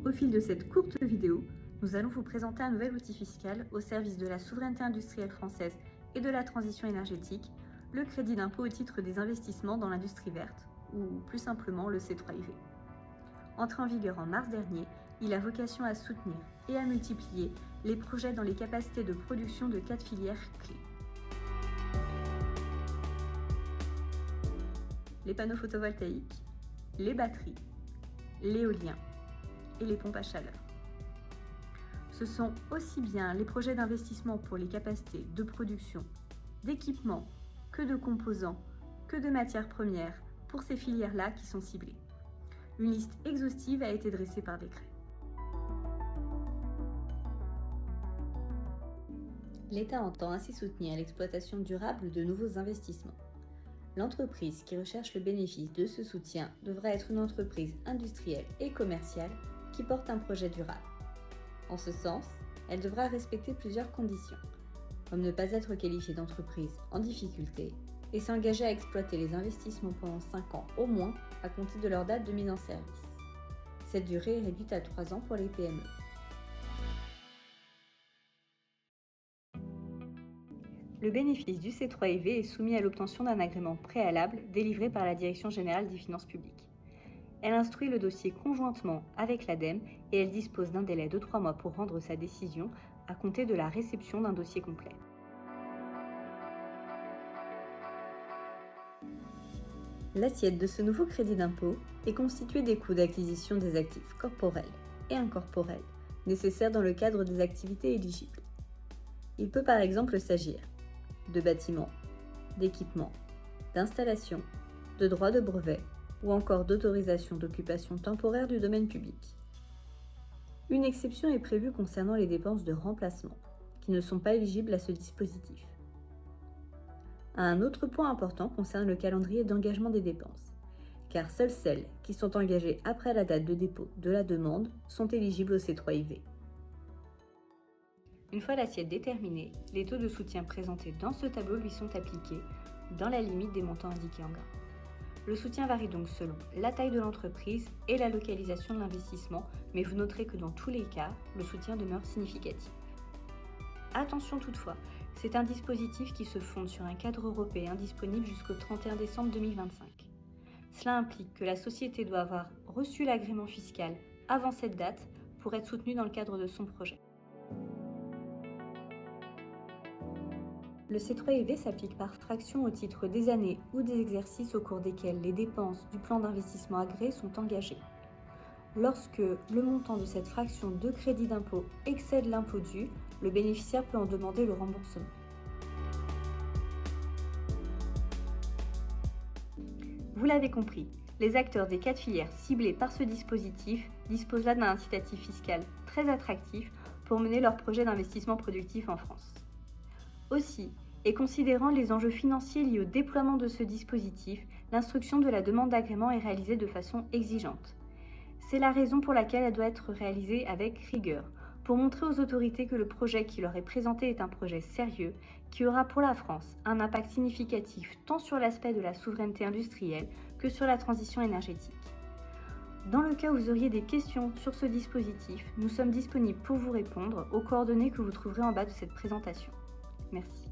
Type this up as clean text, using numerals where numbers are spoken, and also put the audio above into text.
Au fil de cette courte vidéo, nous allons vous présenter un nouvel outil fiscal au service de la souveraineté industrielle française et de la transition énergétique, le crédit d'impôt au titre des investissements dans l'industrie verte, ou plus simplement le C3IV. Entré en vigueur en mars dernier, il a vocation à soutenir et à multiplier les projets dans les capacités de production de 4 filières clés. Les panneaux photovoltaïques, les batteries, l'éolien et les pompes à chaleur. Ce sont aussi bien les projets d'investissement pour les capacités de production, d'équipements, que de composants, que de matières premières pour ces filières-là qui sont ciblées. Une liste exhaustive a été dressée par décret. L'État entend ainsi soutenir l'exploitation durable de nouveaux investissements. L'entreprise qui recherche le bénéfice de ce soutien devra être une entreprise industrielle et commerciale qui porte un projet durable. En ce sens, elle devra respecter plusieurs conditions, comme ne pas être qualifiée d'entreprise en difficulté et s'engager à exploiter les investissements pendant 5 ans au moins à compter de leur date de mise en service. Cette durée est réduite à 3 ans pour les PME. Le bénéfice du C3IV est soumis à l'obtention d'un agrément préalable délivré par la Direction générale des finances publiques. Elle instruit le dossier conjointement avec l'ADEME et elle dispose d'un délai de 3 mois pour rendre sa décision à compter de la réception d'un dossier complet. L'assiette de ce nouveau crédit d'impôt est constituée des coûts d'acquisition des actifs corporels et incorporels nécessaires dans le cadre des activités éligibles. Il peut par exemple s'agir de bâtiments, d'équipements, d'installations, de droits de brevet ou encore d'autorisation d'occupation temporaire du domaine public. Une exception est prévue concernant les dépenses de remplacement, qui ne sont pas éligibles à ce dispositif. Un autre point important concerne le calendrier d'engagement des dépenses, car seules celles qui sont engagées après la date de dépôt de la demande sont éligibles au C3IV. Une fois l'assiette déterminée, les taux de soutien présentés dans ce tableau lui sont appliqués dans la limite des montants indiqués en gras. Le soutien varie donc selon la taille de l'entreprise et la localisation de l'investissement, mais vous noterez que dans tous les cas, le soutien demeure significatif. Attention toutefois, c'est un dispositif qui se fonde sur un cadre européen disponible jusqu'au 31 décembre 2025. Cela implique que la société doit avoir reçu l'agrément fiscal avant cette date pour être soutenue dans le cadre de son projet. Le C3IV s'applique par fraction au titre des années ou des exercices au cours desquels les dépenses du plan d'investissement agréé sont engagées. Lorsque le montant de cette fraction de crédit d'impôt excède l'impôt dû, le bénéficiaire peut en demander le remboursement. Vous l'avez compris, les acteurs des 4 filières ciblées par ce dispositif disposent là d'un incitatif fiscal très attractif pour mener leur projet d'investissement productif en France. Aussi, et considérant les enjeux financiers liés au déploiement de ce dispositif, l'instruction de la demande d'agrément est réalisée de façon exigeante. C'est la raison pour laquelle elle doit être réalisée avec rigueur, pour montrer aux autorités que le projet qui leur est présenté est un projet sérieux, qui aura pour la France un impact significatif tant sur l'aspect de la souveraineté industrielle que sur la transition énergétique. Dans le cas où vous auriez des questions sur ce dispositif, nous sommes disponibles pour vous répondre aux coordonnées que vous trouverez en bas de cette présentation. Merci.